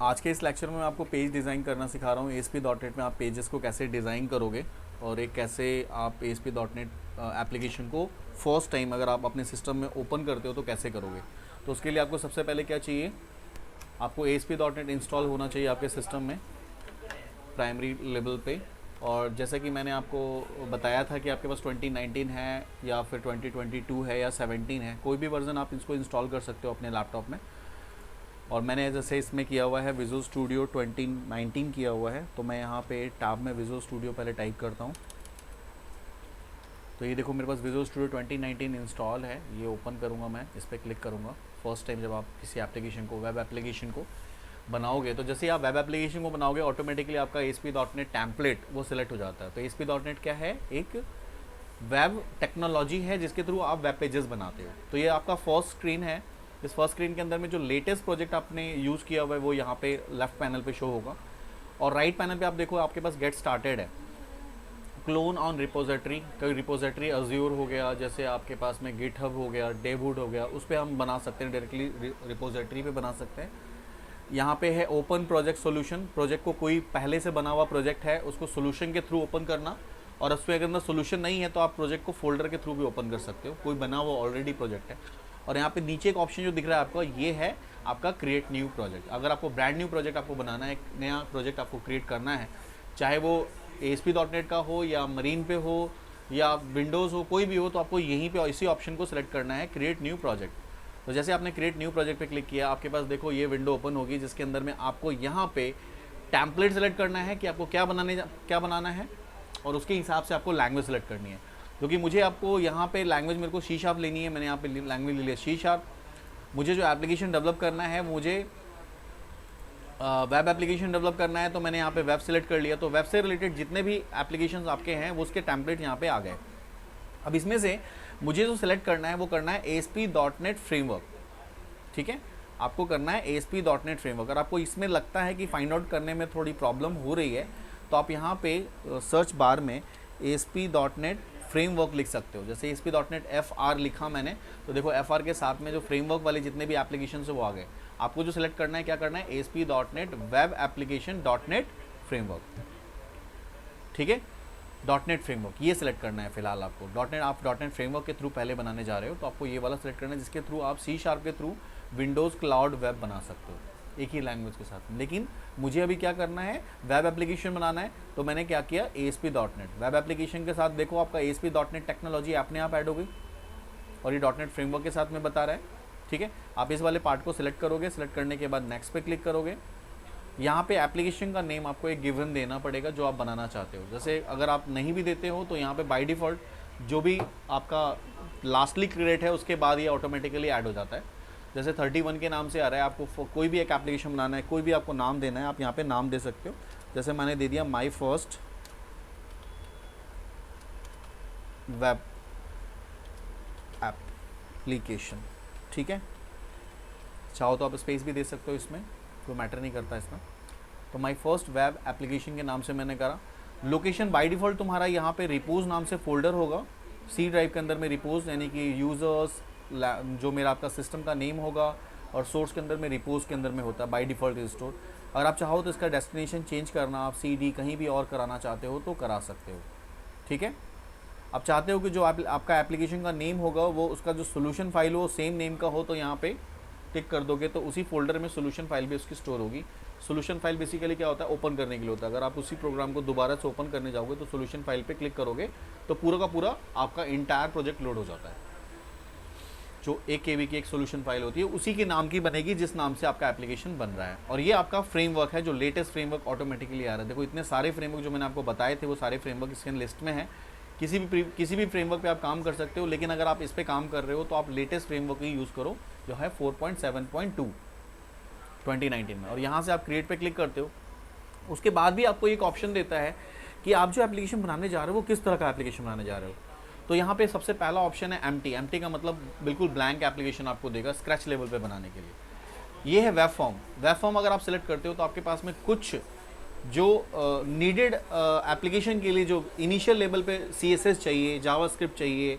आज के इस लेक्चर में मैं आपको पेज डिज़ाइन करना सिखा रहा हूँ। ASP.NET में आप पेजेस को कैसे डिज़ाइन करोगे और एक कैसे आप ASP.NET एप्लीकेशन को फर्स्ट टाइम अगर आप अपने सिस्टम में ओपन करते हो तो कैसे करोगे। तो उसके लिए आपको सबसे पहले क्या चाहिए, आपको ASP.NET इंस्टॉल होना चाहिए आपके सिस्टम में प्राइमरी लेवल पे। और जैसा कि मैंने आपको बताया था कि आपके पास 2019 है या फिर 2022 है या 17 है, कोई भी वर्जन आप इसको इंस्टॉल कर सकते हो अपने लैपटॉप में। और मैंने जैसे इसमें किया हुआ है विजुअल स्टूडियो 2019 किया हुआ है, तो मैं यहाँ पे टैब में विजुअल स्टूडियो पहले टाइप करता हूँ। तो ये देखो मेरे पास विजुअल स्टूडियो 2019 इंस्टॉल है। ये ओपन करूँगा, मैं इस पर क्लिक करूँगा। फर्स्ट टाइम जब आप किसी एप्लीकेशन को, वेब एप्लीकेशन को बनाओगे, तो जैसे आप वेब एप्लीकेशन को बनाओगे ऑटोमेटिकली आपका ASP.NET टेम्पलेट वो सिलेक्ट हो जाता है। तो ASP.NEट क्या है, एक वेब टेक्नोलॉजी है जिसके थ्रू आप वेब पेजेस बनाते हो। तो ये आपका फर्स्ट स्क्रीन है। इस फर्स्ट स्क्रीन के अंदर में जो लेटेस्ट प्रोजेक्ट आपने यूज़ किया हुआ है वो यहाँ पे लेफ्ट पैनल पे शो होगा, और राइट पैनल पे आप देखो आपके पास गेट स्टार्टेड है, क्लोन ऑन रिपोजिटरी। कोई रिपोजिटरी अज्योर हो गया, जैसे आपके पास में गिटहब हो गया, डेववुड हो गया, उस पर हम बना सकते हैं, डायरेक्टली रिपोजिटरी पे बना सकते हैं। यहाँ पे है ओपन प्रोजेक्ट सोल्यूशन। प्रोजेक्ट को कोई पहले से बना हुआ प्रोजेक्ट है उसको सोल्यूशन के थ्रू ओपन करना, और उसमें अगर सोल्यूशन नहीं है तो आप प्रोजेक्ट को फोल्डर के थ्रू भी ओपन कर सकते हो, कोई बना हुआ ऑलरेडी प्रोजेक्ट है। और यहाँ पे नीचे एक ऑप्शन जो दिख रहा है आपका, ये है आपका क्रिएट न्यू प्रोजेक्ट। अगर आपको ब्रांड न्यू प्रोजेक्ट आपको बनाना है, एक नया प्रोजेक्ट आपको क्रिएट करना है, चाहे वो ASP.NEट का हो या मरीन पे हो या विंडोज़ हो, कोई भी हो, तो आपको यहीं पे इसी ऑप्शन को सिलेक्ट करना है, क्रिएट न्यू प्रोजेक्ट। तो जैसे आपने क्रिएट न्यू प्रोजेक्ट पे क्लिक किया, आपके पास देखो ये विंडो ओपन होगी जिसके अंदर में आपको यहाँ पे टेम्पलेट सेलेक्ट करना है कि आपको क्या बनाना है, और उसके हिसाब से आपको लैंग्वेज सेलेक्ट करनी है। क्योंकि मुझे आपको यहाँ पे लैंग्वेज मेरे को C# लेनी है, मैंने यहाँ पे लैंग्वेज ले लिया C#। मुझे जो एप्लीकेशन डेवलप करना है, मुझे वेब एप्लीकेशन डेवलप करना है, तो मैंने यहाँ पे वेब सेलेक्ट कर लिया। तो वेब से रिलेटेड जितने भी एप्लीकेशंस आपके हैं वो उसके टेम्पलेट यहाँ पे आ गए। अब इसमें से मुझे जो सेलेक्ट करना है वो करना है ASP.NET फ्रेमवर्क। ठीक है, आपको करना है ASP.NET फ्रेमवर्क। अगर आपको इसमें लगता है कि फाइंड आउट करने में थोड़ी प्रॉब्लम हो रही है, तो आप यहाँ पे सर्च बार में ASP.NET फ्रेमवर्क लिख सकते हो। जैसे ASP.NET FR लिखा मैंने, तो देखो FR के साथ में जो फ्रेमवर्क वाले जितने भी एप्लीकेशन है वो आ गए। आपको जो सिलेक्ट करना है, क्या करना है, ASP.NET web application .NET framework. ठीक है, .NET फ्रेमवर्क ये सिलेक्ट करना है फिलहाल आपको। आप .NEट फ्रेमवर्क के थ्रू पहले बनाने जा रहे हो, तो आपको ये वाला सिलेक्ट करना है जिसके थ्रू आप C# के थ्रू विंडोज़ क्लाउड वेब बना सकते हो एक ही लैंग्वेज के साथ। लेकिन मुझे अभी क्या करना है, वेब एप्लीकेशन बनाना है, तो मैंने क्या किया, ASP.NEट वेब एप्लीकेशन के साथ देखो आपका ASP.NEट टेक्नोलॉजी अपने आप ऐड हो गई, और ये .NEट फ्रेमवर्क के साथ में बता रहा है। ठीक है, आप इस वाले पार्ट को सिलेक्ट करोगे, सिलेक्ट करने के बाद नेक्स्ट पे क्लिक करोगे। यहाँ पे एप्लीकेशन का नेम आपको एक गिवन देना पड़ेगा जो आप बनाना चाहते हो। जैसे अगर आप नहीं भी देते हो तो यहाँ पे बाय डिफ़ॉल्ट जो भी आपका लास्टली क्रिएट है उसके बाद ये ऑटोमेटिकली ऐड हो जाता है। जैसे 31 के नाम से आ रहा है, आपको कोई भी एक एप्लीकेशन बनाना है, कोई भी आपको नाम देना है, आप यहाँ पे नाम दे सकते हो। जैसे मैंने दे दिया माई फर्स्ट वेब एप्लीकेशन। ठीक है, चाहो तो आप स्पेस भी दे सकते हो, इसमें कोई मैटर नहीं करता इसमें। तो माई फर्स्ट वेब एप्लीकेशन के नाम से मैंने करा। लोकेशन बाय डिफ़ॉल्ट तुम्हारा यहाँ पे रिपोज नाम से फोल्डर होगा, C ड्राइव के अंदर में रिपोज, यानी कि यूज़र्स जो मेरा आपका सिस्टम का नेम होगा, और सोर्स के अंदर में रिपोज के अंदर में होता है बाय डिफ़ॉल्ट स्टोर। अगर आप चाहो तो इसका डेस्टिनेशन चेंज करना, आप CD कहीं भी और कराना चाहते हो तो करा सकते हो। ठीक है, आप चाहते हो कि जो आपका एप्लीकेशन का नेम होगा वो उसका जो सोल्यूशन फाइल हो सेम नेम का हो, तो यहाँ पे टिक कर दोगे तो उसी फोल्डर में सोल्यूशन फाइल भी उसकी स्टोर होगी। सोल्यूशन फाइल बेसिकली क्या होता है, ओपन करने के लिए होता है। अगर आप उसी प्रोग्राम को दोबारा से ओपन करने जाओगे तो सोल्यूशन फाइल पे क्लिक करोगे तो पूरा का पूरा आपका इंटायर प्रोजेक्ट लोड हो जाता है। जो 1 KB की एक सोल्यूशन फाइल होती है उसी के नाम की बनेगी जिस नाम से आपका एप्लीकेशन बन रहा है। और ये आपका फ्रेमवर्क है, जो लेटेस्ट फ्रेमवर्क ऑटोमेटिकली आ रहा है। देखो इतने सारे फ्रेमवर्क जो मैंने आपको बताए थे वो सारे फ्रेमवर्क इसके लिस्ट में है। किसी भी फ्रेमवर्क पे आप काम कर सकते हो, लेकिन अगर आप इस पे काम कर रहे हो तो आप लेटेस्ट फ्रेमवर्क ही यूज़ करो जो है 4.7.2 2019 में। और यहाँ से आप क्रिएट पे क्लिक करते हो। उसके बाद भी आपको एक ऑप्शन देता है कि आप जो एप्लीकेशन बनाने जा रहे हो वो किस तरह का एप्लीकेशन बनाने जा रहे हो। तो यहाँ पे सबसे पहला ऑप्शन है एम्प्टी का मतलब बिल्कुल ब्लैंक एप्लीकेशन आपको देगा स्क्रैच लेवल पे बनाने के लिए। ये है वेब फॉर्म। वेब फॉर्म अगर आप सेलेक्ट करते हो तो आपके पास में कुछ जो नीडेड एप्लीकेशन के लिए जो इनिशियल लेवल पे CSS चाहिए, जावास्क्रिप्ट चाहिए,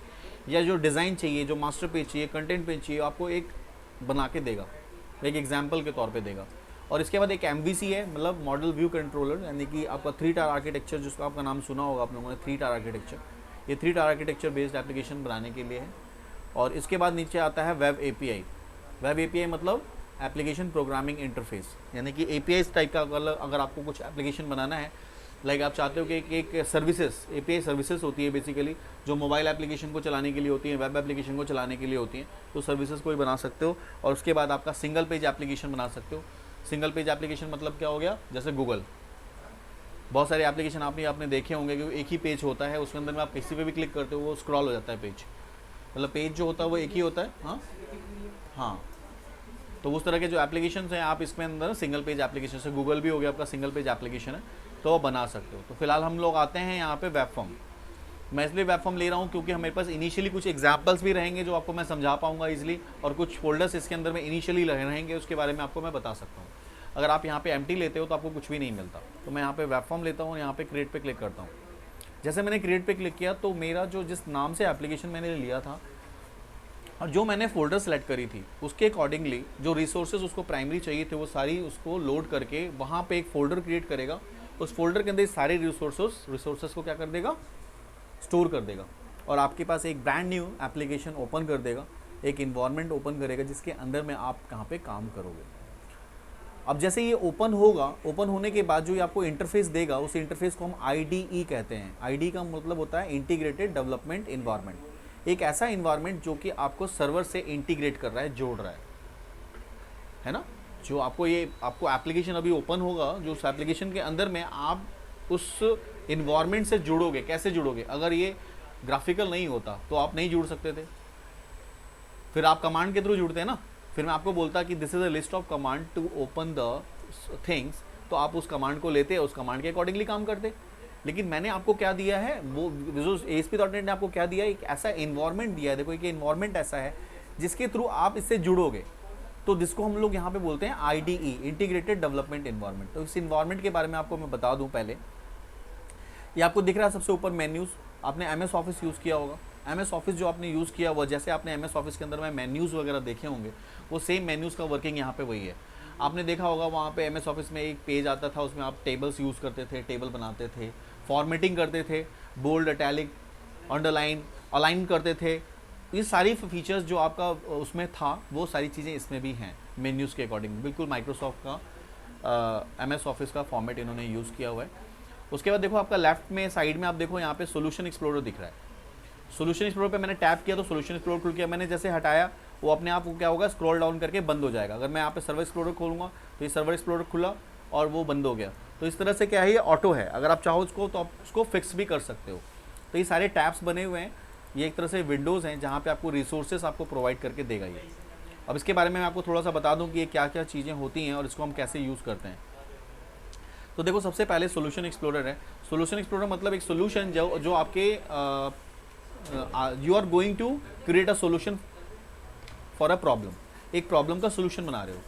या जो डिज़ाइन चाहिए, जो मास्टर पेज चाहिए, कंटेंट पेज चाहिए, आपको एक बना के देगा, एक एग्जाम्पल के तौर पे देगा। और इसके बाद एक MVC है, मतलब मॉडल व्यू कंट्रोलर, यानी कि आपका 3 टायर आर्किटेक्चर, जिसका आपका नाम सुना होगा आप लोगों ने, 3 टायर आर्किटेक्चर। ये 3 टायर आर्किटेक्चर बेस्ड एप्लीकेशन बनाने के लिए है। और इसके बाद नीचे आता है वेब API। वेब API मतलब एप्लीकेशन प्रोग्रामिंग इंटरफेस, यानी कि API टाइप का अगर आपको कुछ एप्लीकेशन बनाना है, लाइक आप चाहते हो कि एक सर्विसेज, API सर्विसेज होती है बेसिकली, जो मोबाइल एप्लीकेशन को चलाने के लिए होती है, वेब एप्लीकेशन को चलाने के लिए होती हैं, तो सर्विसेज को भी बना सकते हो। और उसके बाद आपका सिंगल पेज एप्लीकेशन बना सकते हो। सिंगल पेज एप्लीकेशन मतलब क्या हो गया, जैसे गूगल, बहुत सारे एप्लीकेशन आपने देखे होंगे कि एक ही पेज होता है, उसके अंदर में आप किसी पे भी क्लिक करते हो वो स्क्रॉल हो जाता है पेज, मतलब पेज जो होता है वो एक ही होता है। हाँ हाँ, तो उस तरह के जो एप्लीकेशन हैं आप इसमें अंदर सिंगल पेज एप्लीकेशन, से गूगल भी हो गया आपका सिंगल पेज एप्लीकेशन है, तो वो बना सकते हो। तो फिलहाल हम लोग आते हैं यहाँ पे वेब फॉर्म। मैं इसलिए वेब फॉर्म ले रहा हूँ क्योंकि हमारे पास इनिशियली कुछ एग्जाम्पल्स भी रहेंगे जो आपको मैं समझा पाऊंगा इजीली, और कुछ फोल्डर्स इसके अंदर में इनिशियली रहेंगे, उसके बारे में आपको मैं बता सकता हूँ। अगर आप यहाँ पे एम्प्टी लेते हो तो आपको कुछ भी नहीं मिलता। तो मैं यहाँ पे वेब फॉर्म लेता हूँ, यहाँ पे क्रिएट पे क्लिक करता हूँ। जैसे मैंने क्रिएट पे क्लिक किया तो मेरा जो जिस नाम से एप्लीकेशन मैंने लिया था और जो मैंने फोल्डर सेलेक्ट करी थी उसके अकॉर्डिंगली जो रिसोर्सेज उसको प्राइमरी चाहिए थे वो सारी उसको लोड करके वहाँ पे एक फोल्डर क्रिएट करेगा। उस फोल्डर के अंदर सारे रिसोर्सेज को क्या कर देगा, स्टोर कर देगा, और आपके पास एक ब्रांड न्यू एप्लीकेशन ओपन कर देगा, एक इन्वायरमेंट ओपन करेगा जिसके अंदर में आप कहाँ पे काम करोगे। अब जैसे ये ओपन होगा, ओपन होने के बाद जो ये आपको इंटरफेस देगा, उस इंटरफेस को हम IDE कहते हैं। IDE का मतलब होता है इंटीग्रेटेड डेवलपमेंट इन्वायरमेंट। एक ऐसा इन्वायरमेंट जो कि आपको सर्वर से इंटीग्रेट कर रहा है, जोड़ रहा है ना। जो आपको एप्लीकेशन अभी ओपन होगा, जो उस एप्लीकेशन के अंदर में आप उस इन्वायरमेंट से जुड़ोगे। कैसे जुड़ोगे, अगर ये ग्राफिकल नहीं होता तो आप नहीं जुड़ सकते थे, फिर आप कमांड के थ्रू जुड़ते हैं ना। फिर मैं आपको बोलता कि this is a list of command to open the things, तो आप उस कमांड को लेते, उस कमांड के अकॉर्डिंगली काम करते। लेकिन मैंने आपको क्या दिया है, वो ASP.NET ने आपको क्या दिया है, एक ऐसा इन्वायरमेंट दिया है। देखो एक इन्वायरमेंट ऐसा है जिसके थ्रू आप इससे जुड़ोगे, तो जिसको हम लोग यहाँ पे बोलते हैं IDE, इंटीग्रेटेड डेवलपमेंट इन्वायरमेंट। तो इस इन्वायरमेंट के बारे में आपको मैं बता दूँ पहले। ये आपको दिख रहा है सबसे ऊपर मेन्यूज़, आपने MS ऑफिस यूज़ किया होगा। MS ऑफिस जो आपने यूज़ किया हुआ, जैसे आपने MS ऑफिस के अंदर में मेन्यूज़ वगैरह देखे होंगे, वो सेम मेन्यूज़ का वर्किंग यहाँ पे वही है। आपने देखा होगा वहाँ पे MS ऑफिस में एक पेज आता था, उसमें आप टेबल्स यूज़ करते थे, टेबल बनाते थे, फॉर्मेटिंग करते थे, बोल्ड, इटैलिक, अंडरलाइन, अलाइन करते थे। ये सारी फीचर्स जो आपका उसमें था वो सारी चीज़ें इसमें भी हैं मेन्यूज़ के अकॉर्डिंग। बिल्कुल माइक्रोसॉफ्ट का MS ऑफिस का फॉर्मेट इन्होंने यूज़ किया हुआ है। उसके बाद देखो आपका लेफ्ट में साइड में आप देखो यहाँ पे सोल्यूशन एक्सप्लोरर दिख रहा है। सोल्यूशन एक्सप्लोरर पे मैंने टैप किया तो सोल्यूशन एक्सप्लोरर खुल गया। मैंने जैसे हटाया वो अपने आप क्या होगा, स्क्रॉल डाउन करके बंद हो जाएगा। अगर मैं यहाँ पे सर्वर एक्सप्लोरर खोलूँगा तो ये सर्वर एक्सप्लोरर खुला और वो बंद हो गया। तो इस तरह से क्या है, ये ऑटो है। अगर आप चाहो इसको तो आप उसको फिक्स भी कर सकते हो। तो ये सारे टैब्स बने हुए हैं, ये एक तरह से विंडोज़ हैं जहाँ पे आपको रिसोर्सेज आपको प्रोवाइड करके देगा ये। अब इसके बारे में मैं आपको थोड़ा सा बता दूँ कि ये क्या क्या चीज़ें होती हैं और इसको हम कैसे यूज़ करते हैं। तो देखो सबसे पहले सोल्यूशन एक्सप्लोरर है। सोल्यूशन एक्सप्लोरर मतलब एक सोल्यूशन जो आपके you are going to create a solution for a problem. एक प्रॉब्लम का सोल्यूशन बना रहे हो,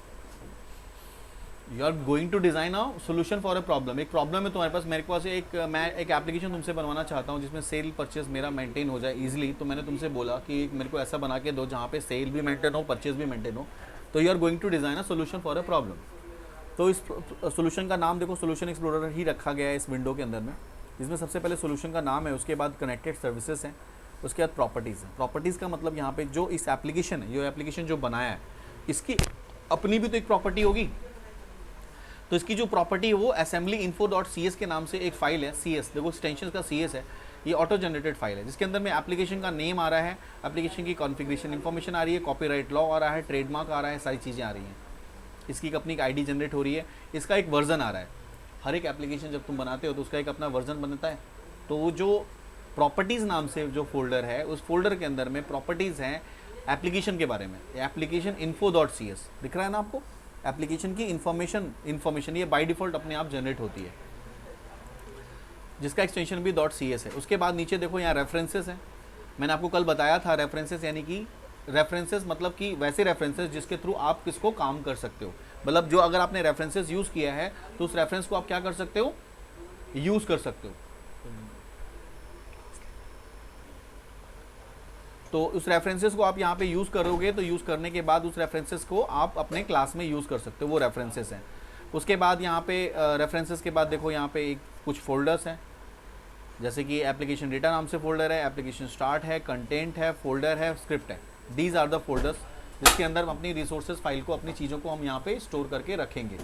you are going to design a solution for a problem. एक प्रॉब्लम है तुम्हारे पास, मेरे पास मैं एक एप्लीकेशन तुमसे बनवाना चाहता हूँ जिसमें सेल परचेज मेरा मेंटेन हो जाए ईजिली। तो मैंने तुमसे बोला कि मेरे को ऐसा बना के दो जहाँ पे सेल भी मेंटेन हो, परचेज भी मेंटेन हो। तो you are going to design a solution for a problem. तो इस सोल्यूशन का नाम देखो सोल्यूशन एक्सप्लोरर ही रखा गया है इस विंडो के अंदर में। इसमें सबसे पहले सोल्यूशन का नाम है, उसके बाद कनेक्टेड सर्विसेज हैं, उसके बाद प्रॉपर्टीज़ है। प्रॉपर्टीज़ का मतलब यहाँ पे जो इस एप्लीकेशन है, ये एप्लीकेशन जो बनाया है इसकी अपनी भी तो एक प्रॉपर्टी होगी। तो इसकी जो प्रॉपर्टी है वो assembly.info.cs के नाम से एक फाइल है। CS देखो एक्सटेंशन का CS है, ये ऑटो जनरेटेड फाइल है जिसके अंदर में एप्लीकेशन का नेम आ रहा है, एप्लीकेशन की कॉन्फ़िगरेशन इन्फॉर्मेशन आ रही है, कॉपीराइट लॉ आ रहा है, ट्रेडमार्क आ रहा है, सारी चीज़ें आ रही हैं। इसकी अपनी एक ID जनरेट हो रही है, इसका एक वर्जन आ रहा है। हर एक एप्लीकेशन जब तुम बनाते हो तो उसका एक अपना वर्जन बनता है। तो वो जो प्रॉपर्टीज़ नाम से जो फोल्डर है, उस फोल्डर के अंदर में प्रॉपर्टीज़ हैं एप्लीकेशन के बारे में। एप्लीकेशन info.cs दिख रहा है ना आपको, एप्लीकेशन की इन्फॉर्मेशन ये बाय डिफ़ॉल्ट अपने आप जनरेट होती है, जिसका एक्सटेंशन भी .cs है। उसके बाद नीचे देखो यहाँ रेफरेंसेस हैं। मैंने आपको कल बताया था रेफरेंसेस, यानी कि रेफरेंसेस मतलब कि वैसे रेफरेंसेस जिसके थ्रू आप किसको काम कर सकते हो। मतलब जो अगर आपने रेफरेंसेस यूज़ किया है तो उस रेफरेंस को आप क्या कर सकते हो, यूज़ कर सकते हो। तो उस रेफरेंसेस को आप यहाँ पे यूज़ करोगे तो यूज़ करने के बाद उस रेफरेंसेस को आप अपने क्लास में यूज़ कर सकते हो, वो रेफरेंसेस हैं। उसके बाद यहाँ पे रेफरेंसेस के बाद देखो यहाँ पे एक कुछ फोल्डर्स हैं, जैसे कि एप्लीकेशन डेटा नाम से फोल्डर है, एप्लीकेशन स्टार्ट है, कंटेंट है, फोल्डर है, स्क्रिप्ट है। दीज आर द फोल्डर्स जिसके अंदर हम अपनी रिसोर्सेज फाइल को, अपनी चीज़ों को हम यहाँ पे स्टोर करके रखेंगे।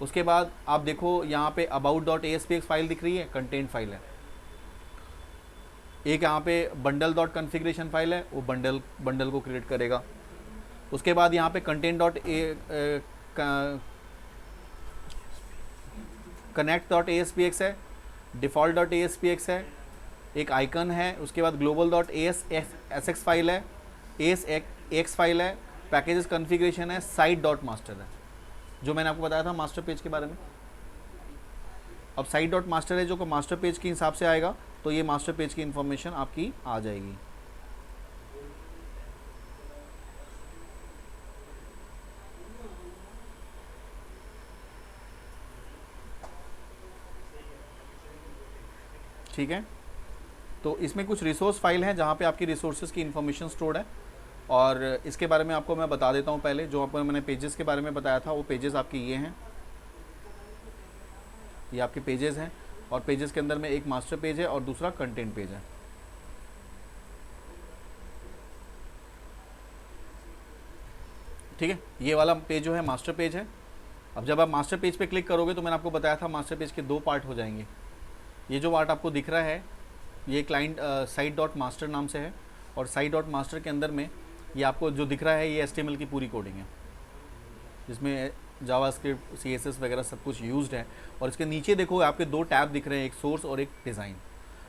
उसके बाद आप देखो यहाँ पे about.aspx फाइल दिख रही है, कंटेंट फाइल है। एक यहाँ पे bundle.configuration फाइल है, वो बंडल को क्रिएट करेगा। उसके बाद यहाँ पे connect.aspx है, default.aspx है, एक आइकन है। उसके बाद global.asx फाइल है, asx फाइल है, पैकेजेस कॉन्फ़िगरेशन है, site.master है, जो मैंने आपको बताया था मास्टर पेज के बारे में। अब site.master है जो को मास्टर पेज के हिसाब से आएगा, तो ये मास्टर पेज की इंफॉर्मेशन आपकी आ जाएगी। ठीक है, तो इसमें कुछ रिसोर्स फाइल हैं जहाँ पे आपकी रिसोर्सेज की इंफॉर्मेशन स्टोर्ड है, और इसके बारे में आपको मैं बता देता हूँ। पहले जो आपको मैंने पेजेस के बारे में बताया था, वो पेजेस आपके ये हैं, ये आपके पेजेस हैं, और पेजेस के अंदर में एक मास्टर पेज है और दूसरा कंटेंट पेज है। ठीक है, ये वाला पेज जो है मास्टर पेज है। अब जब आप मास्टर पेज पे क्लिक करोगे तो मैंने आपको बताया था मास्टर पेज के 2 पार्ट हो जाएंगे। ये जो पार्ट आपको दिख रहा है ये क्लाइंट site.master नाम से है, और site.master के अंदर में ये आपको जो दिख रहा है ये HTML की पूरी कोडिंग है, जिसमें जावास्क्रिप्ट, CSS वगैरह सब कुछ यूज्ड है। और इसके नीचे देखो आपके 2 टैब दिख रहे हैं, एक सोर्स और एक डिज़ाइन।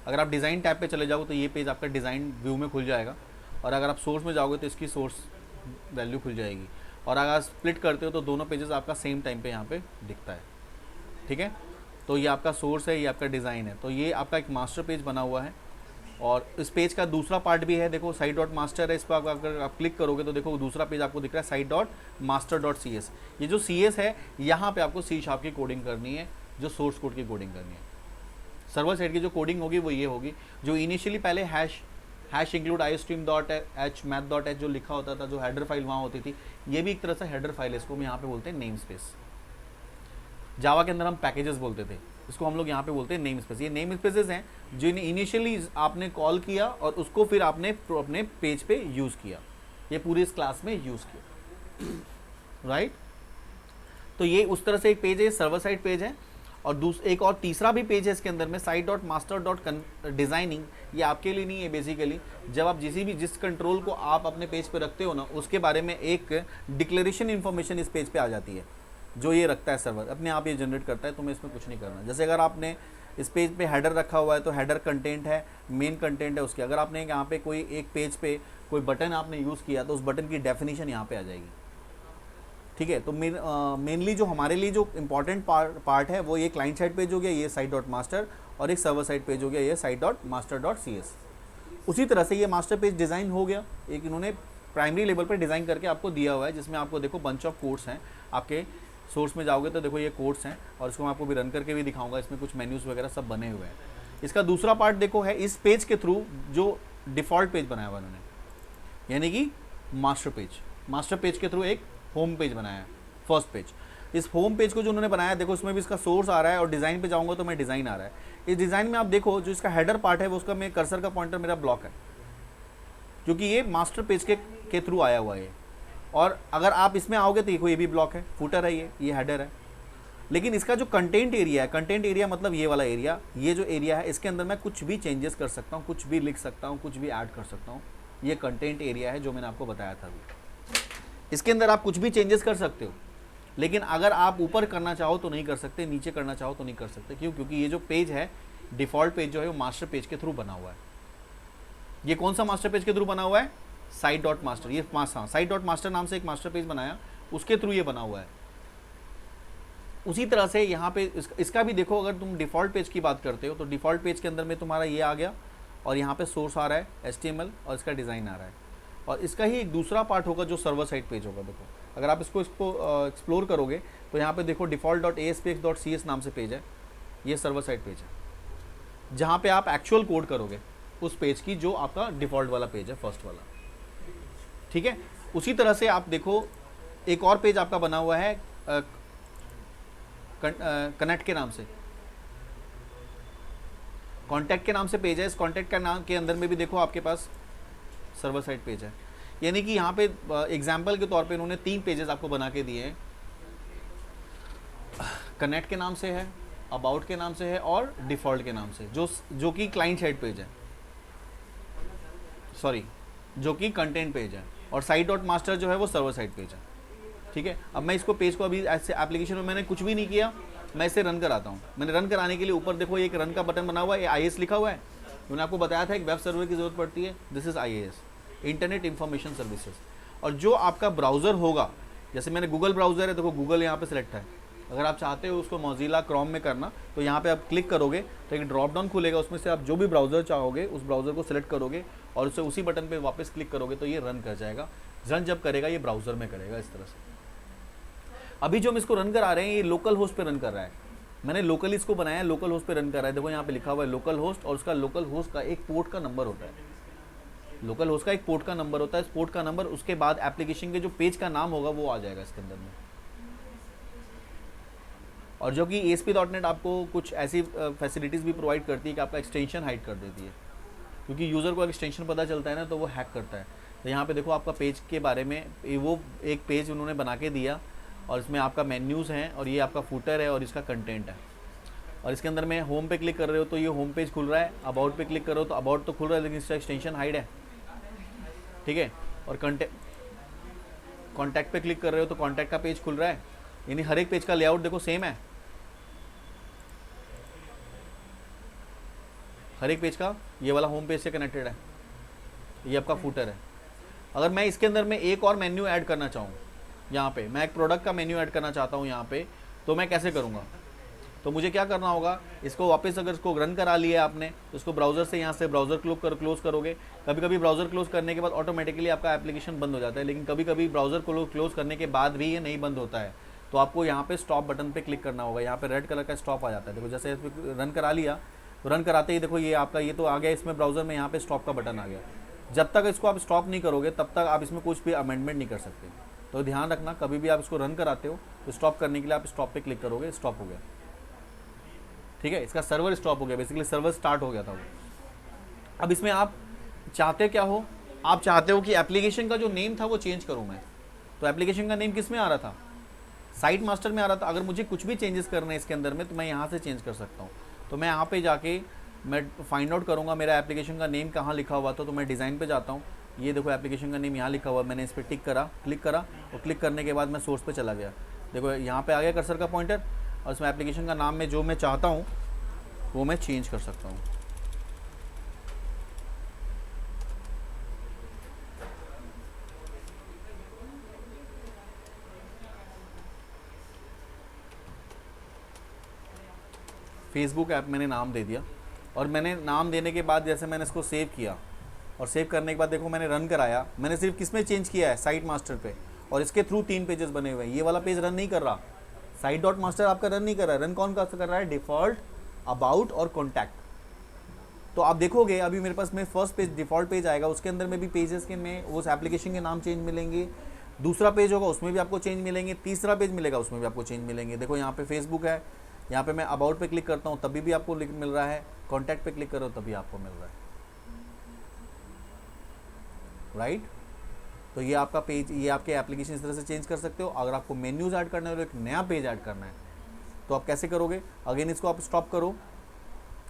अगर आप डिज़ाइन टैब पे चले जाओ तो ये पेज आपका डिज़ाइन व्यू में खुल जाएगा, और अगर आप सोर्स में जाओगे तो इसकी सोर्स वैल्यू खुल जाएगी। और अगर आप स्प्लिट करते हो तो दोनों पेजेस आपका सेम टाइम पे यहाँ पे दिखता है। ठीक है, तो ये आपका सोर्स है, ये आपका डिज़ाइन है, तो ये आपका एक मास्टर पेज बना हुआ है। और इस पेज का दूसरा पार्ट भी है, देखो site.master है, इस पर अगर आप क्लिक करोगे तो देखो दूसरा पेज आपको दिख रहा है site.master.cs। ये जो CS है यहाँ पे आपको C# की कोडिंग करनी है, जो सोर्स कोड की कोडिंग करनी है। सर्वर साइड की जो कोडिंग होगी वो ये होगी, जो इनिशियली पहले हैश इंक्लूड iostream.h math.h जो लिखा होता था, जो हेडर फाइल वहाँ होती थी, ये भी एक तरह से हेडर फाइल है, इसको हम यहाँ पे बोलते हैं नेम स्पेस। जावा के अंदर हम पैकेजेस बोलते थे, इसको हम लोग यहाँ पे बोलते हैं नेम स्पेस। ये नेम स्पेसेस हैं जो इनिशियली आपने कॉल किया और उसको फिर आपने अपने पेज पे यूज़ किया, ये पूरी इस क्लास में यूज़ किया, राइट। तो ये उस तरह से एक पेज है, सर्वर साइड पेज है। और एक और तीसरा भी पेज है इसके अंदर में, site.master.designing। ये आपके लिए नहीं है, बेसिकली जब आप जिस कंट्रोल को आप अपने पेज पे रखते हो ना, उसके बारे में एक डिक्लेरेशन इन्फॉर्मेशन इस पेज पे आ जाती है, जो ये रखता है सर्वर, अपने आप ये जनरेट करता है, तुम्हें इसमें कुछ नहीं करना। जैसे अगर आपने इस पेज पे हेडर रखा हुआ है तो हेडर कंटेंट है, मेन कंटेंट है उसके। अगर आपने यहाँ पे कोई एक पेज पे कोई बटन आपने यूज़ किया तो उस बटन की डेफिनेशन यहाँ पे आ जाएगी। ठीक है, तो मेनली जो हमारे लिए जो इम्पोर्टेंट पार्ट है वो ये क्लाइंट साइड पेज हो गया, ये site.master, और एक सर्वर साइड पेज हो गया, ये site.master.cs। उसी तरह से ये मास्टर पेज डिज़ाइन हो गया, एक इन्होंने प्राइमरी लेवल पर डिज़ाइन करके आपको दिया हुआ है, जिसमें आपको देखो बंच ऑफ कोड्स हैं। आपके सोर्स में जाओगे तो देखो ये कोड्स हैं, और इसको मैं आपको भी रन करके भी दिखाऊंगा, इसमें कुछ मेन्यूज़ वगैरह सब बने हुए हैं। इसका दूसरा पार्ट देखो है इस पेज के थ्रू जो डिफ़ॉल्ट पेज बनाया हुआ उन्होंने, यानी कि मास्टर पेज के थ्रू एक होम पेज बनाया है, फर्स्ट पेज। इस होम पेज को जो उन्होंने बनाया, देखो इसमें भी इसका सोर्स आ रहा है, और डिज़ाइन पे जाऊंगा तो मैं डिज़ाइन आ रहा है। इस डिज़ाइन में आप देखो जो इसका हेडर पार्ट है वो उसका मैं कर्सर का पॉइंटर मेरा ब्लॉक है, क्योंकि ये मास्टर पेज के थ्रू आया हुआ है। और अगर आप इसमें आओगे तो देखो ये भी ब्लॉक है, फुटर है, ये हेडर है। लेकिन इसका जो कंटेंट एरिया है, कंटेंट एरिया मतलब ये वाला एरिया, ये जो एरिया है इसके अंदर मैं कुछ भी चेंजेस कर सकता हूँ, कुछ भी लिख सकता हूँ, कुछ भी ऐड कर सकता हूँ। ये कंटेंट एरिया है जो मैंने आपको बताया था अभी। इसके अंदर आप कुछ भी चेंजेस कर सकते हो, लेकिन अगर आप ऊपर करना चाहो तो नहीं कर सकते, नीचे करना चाहो तो नहीं कर सकते। क्यों? क्योंकि ये जो पेज है, डिफ़ॉल्ट पेज जो है वो मास्टर पेज के थ्रू बना हुआ है। ये कौन सा मास्टर पेज के थ्रू बना हुआ है? site.master। ये site.master नाम से एक मास्टर पेज बनाया, उसके थ्रू ये बना हुआ है। उसी तरह से यहाँ पे इसका भी देखो, अगर तुम डिफ़ॉल्ट पेज की बात करते हो तो डिफ़ॉल्ट पेज के अंदर में तुम्हारा ये आ गया, और यहाँ पे सोर्स आ रहा है HTML, और इसका डिज़ाइन आ रहा है। और इसका ही एक दूसरा पार्ट होगा जो सर्वर साइड पेज होगा। देखो अगर आप इसको एक्सप्लोर करोगे तो यहाँ पे देखो default.aspx.cs नाम से पेज है, ये सर्वर साइड पेज है, जहाँ पे आप एक्चुअल कोड करोगे उस पेज की, जो आपका डिफ़ॉल्ट वाला पेज है, फर्स्ट वाला। ठीक है, उसी तरह से आप देखो एक और पेज आपका बना हुआ है कनेक्ट के नाम से, कॉन्टैक्ट के नाम से पेज है। इस कॉन्टैक्ट का नाम के अंदर में भी देखो आपके पास सर्वर साइड पेज है। यानी कि यहाँ पे एग्जाम्पल के तौर पे इन्होंने 3 पेजेस आपको बना के दिए हैं। कनेक्ट के नाम से है, अबाउट के नाम से है और डिफ़ॉल्ट के नाम से, जो कि क्लाइंट साइड पेज है, सॉरी जो कि कंटेंट पेज है, और साइट डॉट मास्टर जो है वो सर्वर साइड पेज है। ठीक है, अब मैं इसको पेज को अभी ऐसे एप्लीकेशन में मैंने कुछ भी नहीं किया, मैं इसे रन कराता हूँ। मैंने रन कराने के लिए ऊपर देखो एक रन का बटन बना हुआ है, IIS लिखा हुआ है। मैंने आपको बताया था एक वेब सर्वर की ज़रूरत पड़ती है, this is IIS, internet information services. और जो आपका ब्राउज़र होगा, जैसे मैंने गूगल ब्राउज़र है, देखो गूगल यहाँ पे सिलेक्ट है। अगर आप चाहते हो उसको मोज़िला क्रोम में करना, तो यहाँ पे आप क्लिक करोगे तो एक ड्रॉप डाउन खुलेगा, उसमें से आप जो भी ब्राउज़र चाहोगे उस ब्राउज़र को सिलेक्ट करोगे और उसे उसी बटन पे वापस क्लिक करोगे तो ये रन कर जाएगा। रन जब करेगा ये ब्राउज़र में करेगा इस तरह से। अभी जो हम इसको रन करा रहे हैं ये लोकल होस्ट पे रन कर रहा है। मैंने लोकली इसको बनाया, लोकल होस्ट पे रन कर रहा है। देखो यहाँ पे लिखा हुआ है लोकल होस्ट, और उसका लोकल होस्ट का एक पोर्ट का नंबर होता है। लोकल होस्ट का एक पोर्ट का नंबर होता है। इस पोर्ट का नंबर, उसके बाद एप्लीकेशन के जो पेज का नाम होगा वो आ जाएगा इसके अंदर में। और जो कि ASP.NET आपको कुछ ऐसी फैसिलिटीज़ भी प्रोवाइड करती है कि आपका एक्सटेंशन हाइड कर देती है, क्योंकि यूज़र को एक्सटेंशन पता चलता है ना तो वो हैक करता है। तो यहाँ पे देखो आपका पेज के बारे में वो एक पेज उन्होंने बना के दिया, और इसमें आपका मेन्यूज़ हैं, और ये आपका फूटर है, और इसका कंटेंट है। और इसके अंदर में होम पे क्लिक कर रहे हो तो ये होम पेज खुल रहा है, अबाउट पे क्लिक करो तो अबाउट तो खुल रहा है लेकिन इसका एक्सटेंशन हाइड है। ठीक है, और कॉन्टैक्ट पे क्लिक कर रहे हो तो कॉन्टैक्ट का पेज खुल रहा है। यानी हर एक पेज का लेआउट देखो सेम है, हर एक पेज का ये वाला होम पेज से कनेक्टेड है, ये आपका फूटर है। अगर मैं इसके अंदर में एक और मेन्यू ऐड करना चाहूँ, यहाँ पे मैं एक प्रोडक्ट का मेन्यू ऐड करना चाहता हूँ यहाँ पे, तो मैं कैसे करूँगा? तो मुझे क्या करना होगा, इसको वापस अगर इसको रन करा लिया आपने तो इसको ब्राउज़र से यहाँ से ब्राउज़र क्लोज करोगे। कभी कभी ब्राउज़र क्लोज करने के बाद ऑटोमेटिकली आपका एप्लीकेशन बंद हो जाता है, लेकिन कभी कभी ब्राउज़र को क्लोज करने के बाद भी ये नहीं बंद होता है, तो आपको यहाँ पे स्टॉप बटन पे क्लिक करना होगा। यहाँ पे रेड कलर का स्टॉप आ जाता है। देखो जैसे रन करा लिया तो रन कराते ही देखो ये आपका ये तो आ गया इसमें ब्राउज़र में, यहाँ पे स्टॉप का बटन आ गया। जब तक इसको आप स्टॉप नहीं करोगे तब तक आप इसमें कुछ भी अमेंडमेंट नहीं कर सकते। तो ध्यान रखना, कभी भी आप इसको रन कराते हो तो स्टॉप करने के लिए आप स्टॉप पे क्लिक करोगे, स्टॉप हो गया। ठीक है, इसका सर्वर स्टॉप हो गया, बेसिकली सर्वर स्टार्ट हो गया था वो। अब इसमें आप चाहते क्या हो, आप चाहते हो कि एप्लीकेशन का जो नेम था वो चेंज करूँ मैं। तो एप्लीकेशन का नेम किस में आ रहा था? साइट मास्टर में आ रहा था। अगर मुझे कुछ भी चेंजेस करने हैं इसके अंदर में तो मैं यहाँ से चेंज कर सकता हूँ। तो मैं यहाँ पे जाके मैं फाइंड आउट करूँगा मेरा एप्लीकेशन का नेम कहाँ लिखा हुआ था। तो मैं डिज़ाइन पे जाता हूँ, ये देखो एप्लीकेशन का नेम यहाँ लिखा हुआ, मैंने इस पर क्लिक करा और क्लिक करने के बाद मैं सोर्स पे चला गया। देखो यहाँ पे आ गया कर्सर का पॉइंटर, और इसमें एप्लीकेशन का नाम में जो मैं चाहता हूँ वो मैं चेंज कर सकता हूँ। फेसबुक ऐप मैंने नाम दे दिया, और मैंने नाम देने के बाद जैसे मैंने इसको सेव किया, और सेव करने के बाद देखो मैंने रन कराया। मैंने सिर्फ किस में चेंज किया है? साइट मास्टर पे, और इसके थ्रू 3 पेजेस बने हुए हैं। ये वाला पेज रन नहीं कर रहा, साइट डॉट मास्टर आपका रन नहीं कर रहा है। रन कौन कर रहा है? डिफ़ॉल्ट, अबाउट और कॉन्टैक्ट। तो आप देखोगे अभी मेरे पास में फर्स्ट पेज डिफ़ॉल्ट पेज आएगा, उसके अंदर में भी पेजेस के में उस एप्लीकेशन के नाम चेंज मिलेंगे। दूसरा पेज होगा उसमें भी आपको चेंज मिलेंगे, तीसरा पेज मिलेगा उसमें भी आपको चेंज मिलेंगे। देखो यहाँ पे फेसबुक है, यहाँ पे मैं अबाउट पे क्लिक करता हूँ तभी भी आपको मिल रहा है, कॉन्टैक्ट पे क्लिक करो तभी आपको मिल रहा है, राइट। तो ये आपका पेज, ये आपके एप्लीकेशन इस तरह से चेंज कर सकते हो। अगर आपको मेन्यूज़ ऐड करना है तो एक नया पेज ऐड करना है तो आप कैसे करोगे? अगेन इसको आप स्टॉप करो,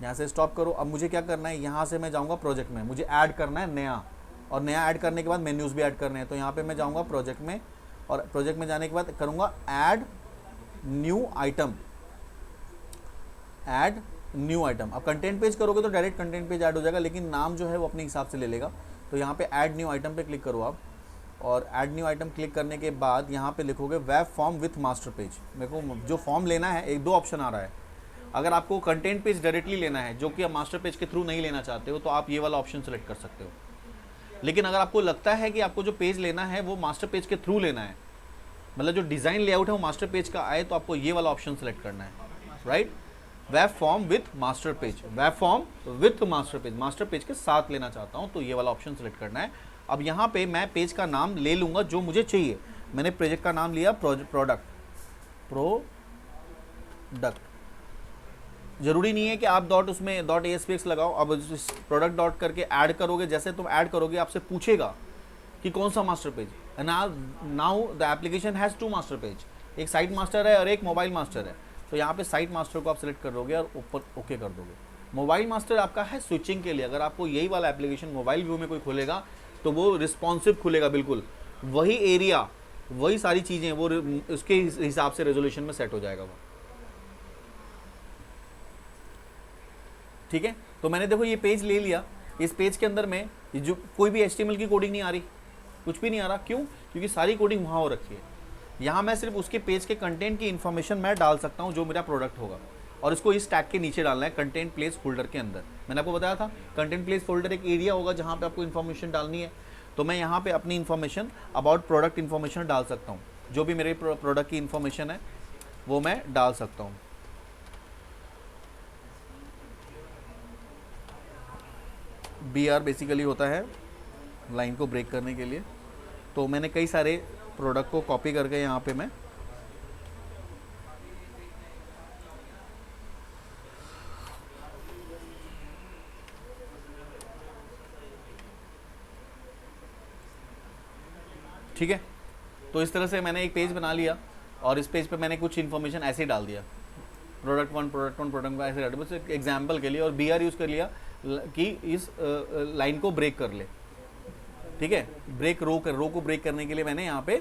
यहाँ से स्टॉप करो। अब मुझे क्या करना है, यहाँ से मैं जाऊँगा प्रोजेक्ट में, मुझे ऐड करना है नया, और नया ऐड करने के बाद मेन्यूज़ भी ऐड करने हैं। तो यहाँ पे मैं जाऊँगा प्रोजेक्ट में, और प्रोजेक्ट में जाने के बाद करूँगा add new item, add new item. अब कंटेंट पेज करोगे तो डायरेक्ट कंटेंट पेज ऐड हो जाएगा, लेकिन नाम जो है वो अपने हिसाब से ले लेगा। तो यहाँ पे ऐड न्यू आइटम पे क्लिक करो आप, और ऐड न्यू आइटम क्लिक करने के बाद यहाँ पे लिखोगे web form with master page. मेरे को जो फॉर्म लेना है, एक दो ऑप्शन आ रहा है। अगर आपको कंटेंट पेज डायरेक्टली लेना है जो कि आप मास्टर पेज के थ्रू नहीं लेना चाहते हो तो आप ये वाला ऑप्शन सेलेक्ट कर सकते हो। लेकिन अगर आपको लगता है कि आपको जो पेज लेना है वो मास्टर पेज के थ्रू लेना है, मतलब जो डिज़ाइन लेआउट है वो मास्टर पेज का आए, तो आपको ये वाला ऑप्शन सेलेक्ट करना है, right. Web form with master page, web form with master page के साथ लेना चाहता हूँ तो ये वाला ऑप्शन सेलेक्ट करना है। अब यहाँ पे मैं पेज का नाम ले लूँगा जो मुझे चाहिए। मैंने प्रोजेक्ट का नाम लिया प्रोडक्ट, डक्ट। जरूरी नहीं है कि आप डॉट उसमें डॉट ASPX लगाओ। अब प्रोडक्ट डॉट करके ऐड करोगे, जैसे तुम ऐड करोगे आपसे पूछेगा कि कौन सा master page. Now the application has 2 master page, एक साइट मास्टर है और एक मोबाइल मास्टर है। तो यहाँ पे साइट मास्टर को आप सेलेक्ट करोगे और ऊपर ओके कर दोगे। मोबाइल मास्टर आपका है स्विचिंग के लिए। अगर आपको यही वाला एप्लीकेशन मोबाइल व्यू में कोई खोलेगा तो वो रिस्पॉन्सिव खुलेगा, बिल्कुल वही एरिया, वही सारी चीज़ें, वो उसके हिसाब से रेजोल्यूशन में सेट हो जाएगा वो। ठीक है, तो मैंने देखो ये पेज ले लिया। इस पेज के अंदर में जो कोई भी HTML की कोडिंग नहीं आ रही, कुछ भी नहीं आ रहा। क्यों? क्योंकि सारी कोडिंग वहाँ हो रखी है। यहाँ मैं सिर्फ उसके पेज के कंटेंट की इन्फॉर्मेशन मैं डाल सकता हूँ जो मेरा प्रोडक्ट होगा, और इसको इस टैग के नीचे डालना है, कंटेंट प्लेस फोल्डर के अंदर। मैंने आपको बताया था कंटेंट प्लेस फोल्डर एक एरिया होगा जहाँ पे आपको इन्फॉर्मेशन डालनी है। तो मैं यहाँ पे अपनी इन्फॉर्मेशन अबाउट प्रोडक्ट इन्फॉर्मेशन डाल सकता हूँ, जो भी मेरे प्रोडक्ट की इन्फॉर्मेशन है वो मैं डाल सकता हूँ। BR बेसिकली होता है लाइन को ब्रेक करने के लिए। तो मैंने कई सारे प्रोडक्ट को कॉपी करके यहाँ पे मैं ठीक है, तो इस तरह से मैंने एक पेज बना लिया और इस पेज पे मैंने कुछ इन्फॉर्मेशन ऐसे ही डाल दिया, प्रोडक्ट वन ऐसे डाल, बस एक एग्जाम्पल के लिए। और BR यूज़ कर लिया कि इस लाइन को ब्रेक कर ले। ठीक है, रो को ब्रेक करने के लिए मैंने यहाँ पे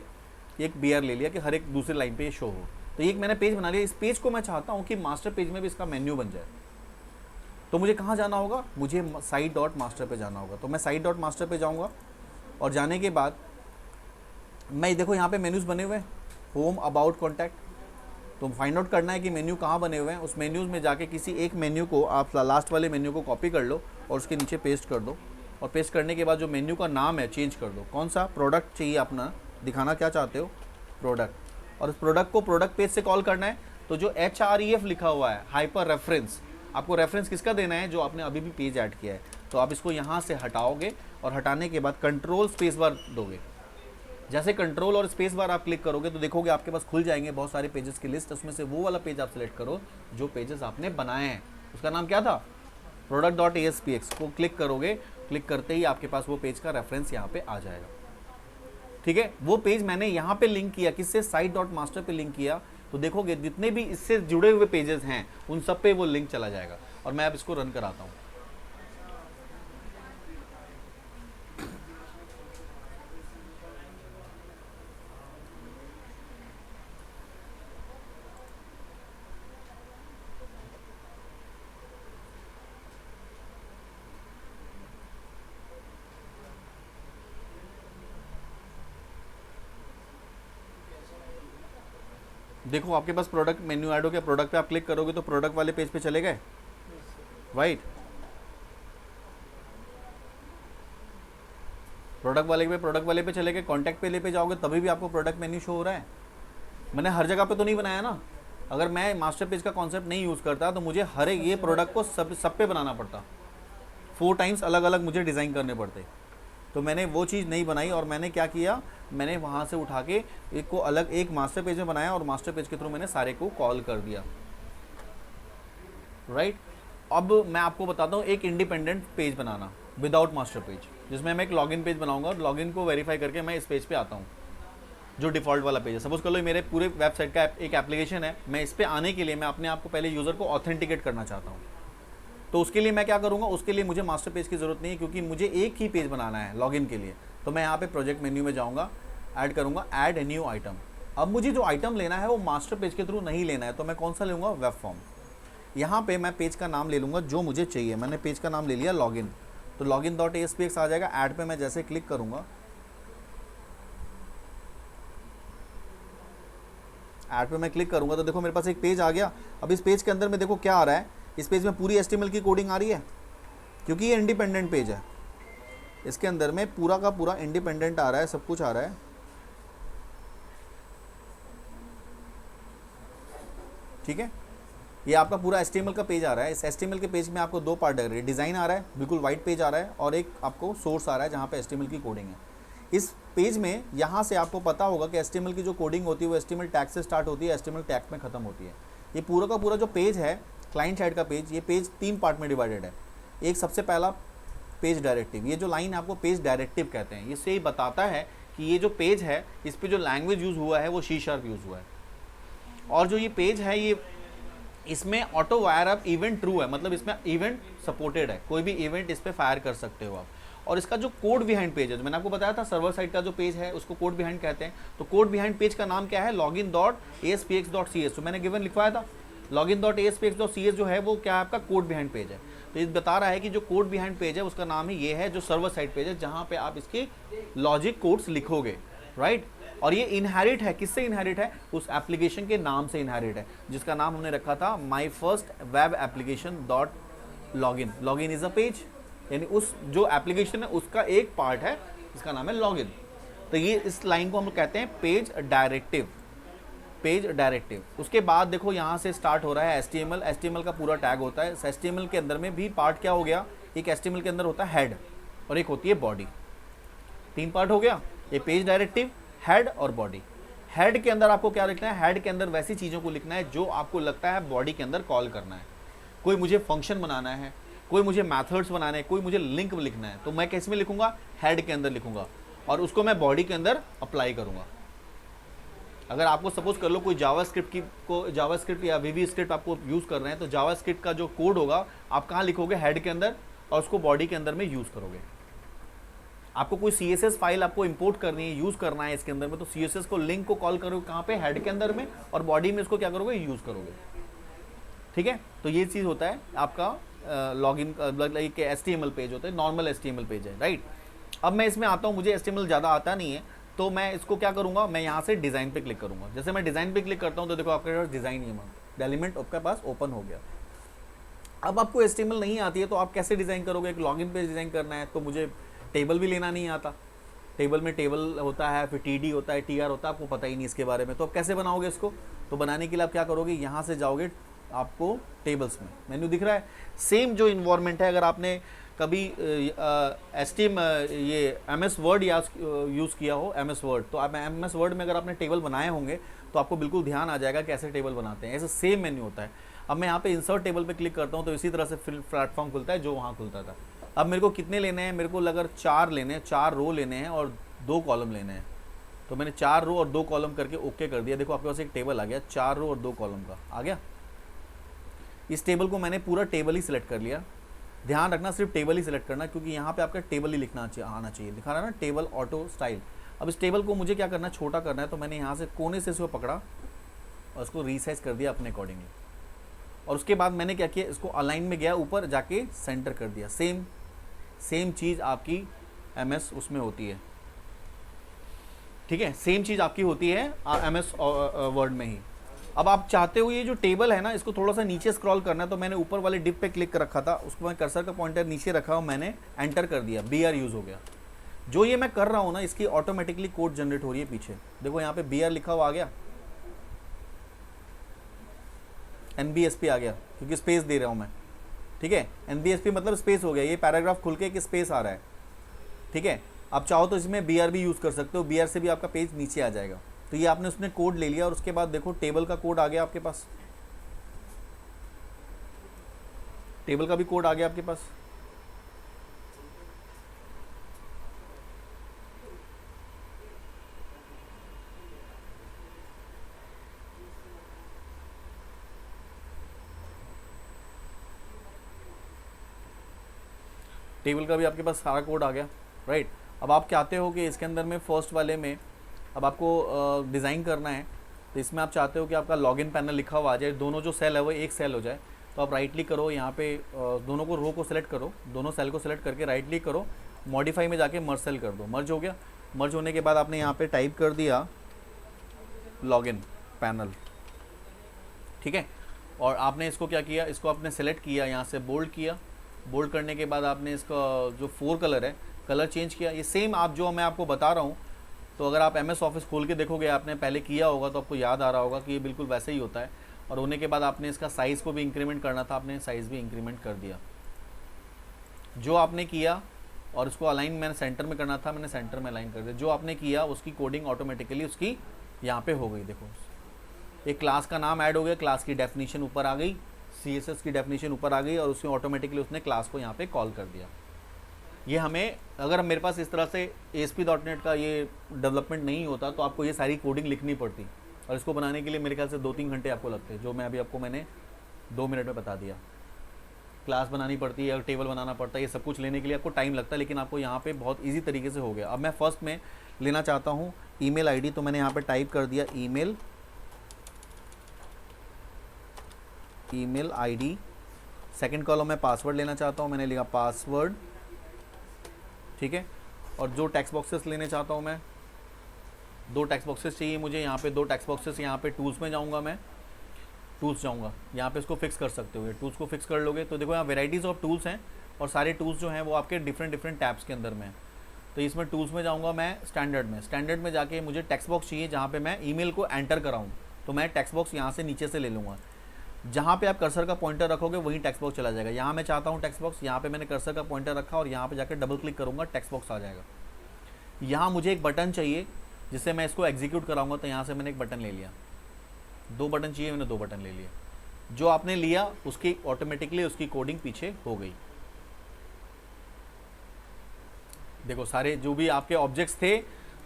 एक BR ले लिया कि हर एक दूसरी लाइन पे ये शो हो। तो ये एक मैंने पेज बना लिया। इस पेज को मैं चाहता हूँ कि मास्टर पेज में भी इसका मेन्यू बन जाए। तो मुझे कहाँ जाना होगा? मुझे साइट डॉट मास्टर पे जाना होगा। तो मैं साइट डॉट मास्टर पे जाऊँगा और जाने के बाद मैं देखो यहाँ पे मेन्यूज़ बने हुए हैं, होम, अबाउट, कॉन्टैक्ट। तो फाइंड आउट करना है कि मेन्यू कहाँ बने हुए हैं। उस मेन्यूज़ में जाके किसी एक मेन्यू को आप लास्ट वाले मेन्यू को कॉपी कर लो और उसके नीचे पेस्ट कर दो। और पेस्ट करने के बाद जो मेन्यू का नाम है चेंज कर दो। कौन सा प्रोडक्ट चाहिए अपना, दिखाना क्या चाहते हो, प्रोडक्ट। और उस प्रोडक्ट को प्रोडक्ट पेज से कॉल करना है। तो जो HREF लिखा हुआ है, हाइपर रेफरेंस, आपको रेफरेंस किसका देना है? जो आपने अभी भी पेज ऐड किया है। तो आप इसको यहाँ से हटाओगे और हटाने के बाद कंट्रोल स्पेस बार दोगे। जैसे कंट्रोल और स्पेस बार आप क्लिक करोगे तो देखोगे आपके पास खुल जाएंगे बहुत सारे पेजेस की लिस्ट। उसमें से वो वाला पेज आप सिलेक्ट करो जो पेजेस आपने बनाए हैं। उसका नाम क्या था? प्रोडक्ट डॉट ASPX को क्लिक करोगे, क्लिक करते ही आपके पास वो पेज का रेफरेंस यहाँ पे आ जाएगा। ठीक है, वो पेज मैंने यहाँ पे लिंक किया, किससे? साइट डॉट मास्टर पे लिंक किया। तो देखोगे जितने भी इससे जुड़े हुए पेजेस हैं उन सब पे वो लिंक चला जाएगा। और मैं अब इसको रन कराता हूँ। देखो आपके पास प्रोडक्ट मेन्यू ऐड हो गया। प्रोडक्ट पे आप क्लिक करोगे तो प्रोडक्ट वाले पेज पे चले गए, राइट। प्रोडक्ट वाले पे चले गए। कॉन्टैक्ट पे जाओगे तभी भी आपको प्रोडक्ट मेन्यू शो हो रहा है। मैंने हर जगह पे तो नहीं बनाया ना। अगर मैं मास्टर पेज का कॉन्सेप्ट नहीं यूज़ करता तो मुझे हर एक ये प्रोडक्ट को सब पे बनाना पड़ता, 4 टाइम्स अलग अलग मुझे डिज़ाइन करने पड़ते। तो मैंने वो चीज़ नहीं बनाई। और मैंने क्या किया, मैंने वहाँ से उठा के एक को अलग एक मास्टर पेज में बनाया और मास्टर पेज के थ्रू मैंने सारे को कॉल कर दिया, राइट। अब मैं आपको बताता हूँ एक इंडिपेंडेंट पेज बनाना विदाउट मास्टर पेज, जिसमें मैं एक लॉगिन पेज बनाऊंगा और लॉगिन को वेरीफाई करके मैं इस पेज पे आता हूँ जो डिफ़ॉल्ट वाला पेज है। सपोज कर लो मेरे पूरे वेबसाइट का एक एप्लीकेशन है। मैं इस पर आने के लिए मैं अपने आप को पहले यूज़र को ऑथेंटिकेट करना चाहता हूँ। तो उसके लिए मैं क्या करूँगा, उसके लिए मुझे मास्टर पेज की ज़रूरत नहीं है, क्योंकि मुझे एक ही पेज बनाना है लॉगिन के लिए। तो मैं यहाँ पे प्रोजेक्ट मेन्यू में जाऊँगा, ऐड करूँगा ऐड ए न्यू आइटम। अब मुझे जो आइटम लेना है वो मास्टर पेज के थ्रू नहीं लेना है। तो मैं कौन सा लूँगा, वेब फॉर्म। यहाँ पे मैं पेज का नाम ले लूँगा जो मुझे चाहिए। मैंने पेज का नाम ले लिया लॉगिन। तो लॉगिन डॉट ASPX आ जाएगा। ऐड पे मैं जैसे क्लिक करूँगा, ऐड पे मैं क्लिक करूँगा तो देखो मेरे पास एक पेज आ गया। अब इस पेज के अंदर में देखो क्या आ रहा है, इस पेज में पूरी HTML की कोडिंग आ रही है, क्योंकि ये इंडिपेंडेंट पेज है। इसके अंदर में पूरा का पूरा इंडिपेंडेंट आ रहा है, सब कुछ आ रहा है, ठीक है। ये आपका पूरा HTML का पेज आ रहा है। इस HTML के पेज में आपको 2 पार्ट आ रही है, डिज़ाइन आ रहा है, बिल्कुल वाइट पेज आ रहा है, और एक आपको सोर्स आ रहा है जहाँ पे HTML की कोडिंग है। इस पेज में यहाँ से आपको पता होगा कि HTML की जो कोडिंग होती है वो HTML टैग से स्टार्ट होती है, HTML टैग में ख़त्म होती है। ये पूरा का पूरा जो पेज है क्लाइंट साइड का पेज, ये पेज 3 पार्ट में डिवाइडेड है। एक सबसे पहला पेज डायरेक्टिव, ये जो लाइन आपको पेज डायरेक्टिव कहते हैं, इससे ही बताता है कि ये जो पेज है इस पे जो लैंग्वेज यूज़ हुआ है वो सी शार्प यूज़ हुआ है। और जो ये पेज है ये इसमें auto wire up event true है, मतलब इसमें इवेंट सपोर्टेड है, कोई भी इवेंट इस पर फायर कर सकते हो आप। और इसका जो कोड बिहाइंड पेज है, जो मैंने आपको बताया था सर्वर साइड का जो पेज है उसको कोड बिहाइंड कहते हैं। तो कोड बिहाइंड पेज का नाम क्या है, login.aspx.cs। तो मैंने गिवन लिखवाया था login.aspx.cs जो है वो क्या है, आपका कोड बिहाइंड पेज है। तो ये बता रहा है कि जो कोड बिहाइंड पेज है उसका नाम ही ये है, जो सर्वर साइड पेज है जहाँ पे आप इसके लॉजिक कोड्स लिखोगे, राइट। और ये इनहेरिट है, किससे इनहेरिट है, उस एप्लीकेशन के नाम से इनहेरिट है, जिसका नाम हमने रखा था my first web application dot login. Login is a page, यानी उस जो एप्लीकेशन है उसका एक पार्ट है जिसका नाम है लॉगिन। तो ये इस लाइन को हम लोग कहते हैं पेज डायरेक्टिव, पेज डायरेक्टिव। उसके बाद देखो यहाँ से स्टार्ट हो रहा है HTML। HTML का पूरा टैग होता है। HTML के अंदर में भी पार्ट क्या हो गया, एक HTML के अंदर होता है हेड और एक होती है बॉडी। 3 पार्ट हो गया, ये पेज डायरेक्टिव, हेड और बॉडी। हेड के अंदर आपको क्या लिखना है, हेड के अंदर वैसी चीज़ों को लिखना है जो आपको लगता है बॉडी के अंदर कॉल करना है। कोई मुझे फंक्शन बनाना है, कोई मुझे मैथड्स बनाना है, कोई मुझे लिंक लिखना है, तो मैं किस में लिखूंगा, हेड के अंदर लिखूंगा और उसको मैं बॉडी के अंदर अप्लाई करूंगा। अगर आपको सपोज कर लो कोई जावास्क्रिप्ट या वीवी स्क्रिप्ट आपको यूज़ कर रहे हैं, तो जावास्क्रिप्ट का जो कोड होगा आप कहाँ लिखोगे, हेड के अंदर, और उसको बॉडी के अंदर में यूज़ करोगे। आपको कोई CSS फाइल आपको इंपोर्ट करनी है, यूज़ करना है इसके अंदर में, तो CSS को लिंक को कॉल करोगे कहाँ पे, हेड के अंदर में, और बॉडी में इसको क्या करोगे, यूज़ करोगे। ठीक है, तो ये चीज़ होता है आपका लॉगिन, एक HTML पेज होता है, नॉर्मल HTML पेज है, राइट। अब मैं इसमें आता हूँ, मुझे HTML ज़्यादा आता नहीं है, तो मैं इसको क्या करूँगा, मैं यहाँ से डिज़ाइन पे क्लिक करूँगा। जैसे मैं डिज़ाइन पे क्लिक करता हूँ तो देखो आपके पास डिज़ाइन ये एलिमेंट आपके पास ओपन हो गया। अब आपको HTML नहीं आती है तो आप कैसे डिज़ाइन करोगे, एक लॉगिन पेज डिज़ाइन करना है तो मुझे टेबल भी लेना नहीं आता। टेबल में टेबल होता है, फिर TD होता है, TR होता है, आपको पता ही नहीं इसके बारे में, तो आप कैसे बनाओगे इसको। तो बनाने के लिए आप क्या करोगे, यहाँ से जाओगे आपको टेबल्स में, मेन्यू दिख रहा है, सेम जो इन्वायरमेंट है। अगर आपने कभी ये MS वर्ड यूज़ किया हो, MS वर्ड, तो आप MS वर्ड में अगर आपने टेबल बनाए होंगे तो आपको बिल्कुल ध्यान आ जाएगा कैसे टेबल बनाते हैं, ऐसे सेम मेन्यू होता है। अब मैं यहाँ पे इंसर्ट टेबल पे क्लिक करता हूँ तो इसी तरह से फिर प्लेटफॉर्म खुलता है जो वहाँ खुलता था। अब मेरे को कितने लेने हैं, मेरे को अगर 4 लेने हैं, 4 रो लेने हैं और 2 कॉलम लेने हैं, तो मैंने 4 रो और 2 कॉलम करके ओके कर दिया। देखो आपके पास एक टेबल आ गया, 4 रो और 2 कॉलम का आ गया। इस टेबल को मैंने पूरा टेबल ही सिलेक्ट कर लिया। ध्यान रखना सिर्फ टेबल ही सिलेक्ट करना, क्योंकि यहाँ पे आपका टेबल ही लिखना आना चाहिए, दिखा रहा है ना टेबल ऑटो स्टाइल। अब इस टेबल को मुझे क्या करना है, छोटा करना है, तो मैंने यहाँ से कोने से इसको पकड़ा और उसको रीसाइज कर दिया अपने अकॉर्डिंगली। और उसके बाद मैंने क्या किया, इसको अलाइन में गया, ऊपर जाके सेंटर कर दिया। सेम चीज़ आपकी MS उसमें होती है, ठीक है, सेम चीज़ आपकी होती है MS वर्ड में ही। अब आप चाहते हो ये जो टेबल है ना, इसको थोड़ा सा नीचे स्क्रॉल करना है, तो मैंने ऊपर वाले डिप पे क्लिक कर रखा था, उसको मैं कर्सर का पॉइंटर नीचे रखा और मैंने एंटर कर दिया, BR यूज़ हो गया। जो ये मैं कर रहा हूँ ना, इसकी ऑटोमेटिकली कोड जनरेट हो रही है पीछे। देखो यहाँ पे BR लिखा हुआ आ गया, NBSP आ गया, क्योंकि स्पेस दे रहा हूँ मैं, ठीक है। NBSP मतलब स्पेस हो गया, ये पैराग्राफ खुल के एक स्पेस आ रहा है, ठीक है। आप चाहो तो इसमें BR भी यूज़ कर सकते हो, BR से भी आपका पेज नीचे आ जाएगा। तो ये आपने उसने कोड ले लिया और उसके बाद देखो टेबल का कोड आ गया आपके पास, टेबल का भी कोड आ गया आपके पास। टेबल का भी आपके पास सारा कोड आ गया, राइट। अब आप चाहते हो कि इसके अंदर में फर्स्ट वाले में अब आपको डिज़ाइन करना है, तो इसमें आप चाहते हो कि आपका लॉगिन पैनल लिखा हुआ आ जाए, दोनों जो सेल है वो एक सेल हो जाए। तो आप राइट क्लिक करो, यहाँ पे दोनों को रो को सिलेक्ट करो, दोनों सेल को सिलेक्ट करके राइट क्लिक करो, मॉडिफाई में जाके मर्ज सेल कर दो। मर्ज हो गया। मर्ज होने के बाद आपने यहाँ पे टाइप कर दिया लॉगिन पैनल, ठीक है। और आपने इसको क्या किया, इसको आपने सेलेक्ट किया, यहाँ से बोल्ड किया। बोल्ड करने के बाद आपने इसका जो 4 कलर है, कलर चेंज किया। ये सेम आप जो मैं आपको बता रहा हूँ, तो अगर आप MS ऑफिस खोल के देखोगे, आपने पहले किया होगा तो आपको याद आ रहा होगा कि ये बिल्कुल वैसे ही होता है। और होने के बाद आपने इसका साइज़ को भी इंक्रीमेंट करना था, आपने साइज़ भी इंक्रीमेंट कर दिया जो आपने किया। और इसको अलाइन मैंने सेंटर में करना था, मैंने सेंटर में अलाइन कर दिया। जो आपने किया उसकी कोडिंग ऑटोमेटिकली उसकी यहाँ पे हो गई। देखो एक क्लास का नाम ऐड हो गया, क्लास की डेफिनेशन ऊपर आ गई, CSS की डेफिनेशन ऊपर आ गई और उसने ऑटोमेटिकली उसने क्लास को यहाँ पे कॉल कर दिया। ये हमें, अगर मेरे पास इस तरह से ASP.NET का ये डेवलपमेंट नहीं होता तो आपको ये सारी कोडिंग लिखनी पड़ती, और इसको बनाने के लिए मेरे ख्याल से 2-3 घंटे आपको लगते हैं, जो मैं अभी मैंने 2 मिनट में बता दिया। क्लास बनानी पड़ती है, टेबल बनाना पड़ता है, ये सब कुछ लेने के लिए आपको टाइम लगता है, लेकिन आपको यहाँ पे बहुत ईजी तरीके से हो गया। अब मैं फर्स्ट में लेना चाहता हूँ ईमेल आईडी, तो मैंने यहाँ पे टाइप कर दिया ईमेल आईडी। सेकंड कॉलम में पासवर्ड लेना चाहता हूँ, मैंने लिखा पासवर्ड, ठीक है। और जो टेक्स्ट बॉक्सेस लेने चाहता हूँ मैं, 2 टेक्स्ट बॉक्सेस चाहिए मुझे, यहाँ पे 2 टेक्स्ट बॉक्सेस, यहाँ पे टूल्स में जाऊँगा, मैं टूल्स जाऊँगा, यहाँ पे इसको फिक्स कर सकते हो। ये टूल्स को फिक्स कर लोगे तो देखो यहाँ वेराइटीज़ ऑफ टूल्स हैं, और सारे टूल्स जो हैं वो आपके डिफरेंट टैब्स के अंदर में हैं। तो इसमें टूल्स में जाऊँगा मैं, स्टैंडर्ड में जाके मुझे टेक्स्ट बॉक्स चाहिए जहाँ पे मैं ईमेल को एंटर कराऊँ, तो मैं टेक्स्ट बॉक्स यहाँ से नीचे से ले लूँगा। जहाँ पे आप कर्सर का पॉइंटर रखोगे वहीं टेक्स्ट बॉक्स चला जाएगा। यहाँ मैं चाहता हूँ टेक्स्ट बॉक्स, यहाँ पे मैंने कर्सर का पॉइंटर रखा और यहाँ पे जाकर डबल क्लिक करूँगा, टेक्स्ट बॉक्स आ जाएगा। यहाँ मुझे एक बटन चाहिए जिससे मैं इसको एग्जीक्यूट कराऊंगा, तो यहाँ से मैंने एक बटन ले लिया। 2 बटन चाहिए, मैंने 2 बटन ले लिए। जो आपने लिया उसकी ऑटोमेटिकली उसकी कोडिंग पीछे हो गई। देखो सारे जो भी आपके ऑब्जेक्ट्स थे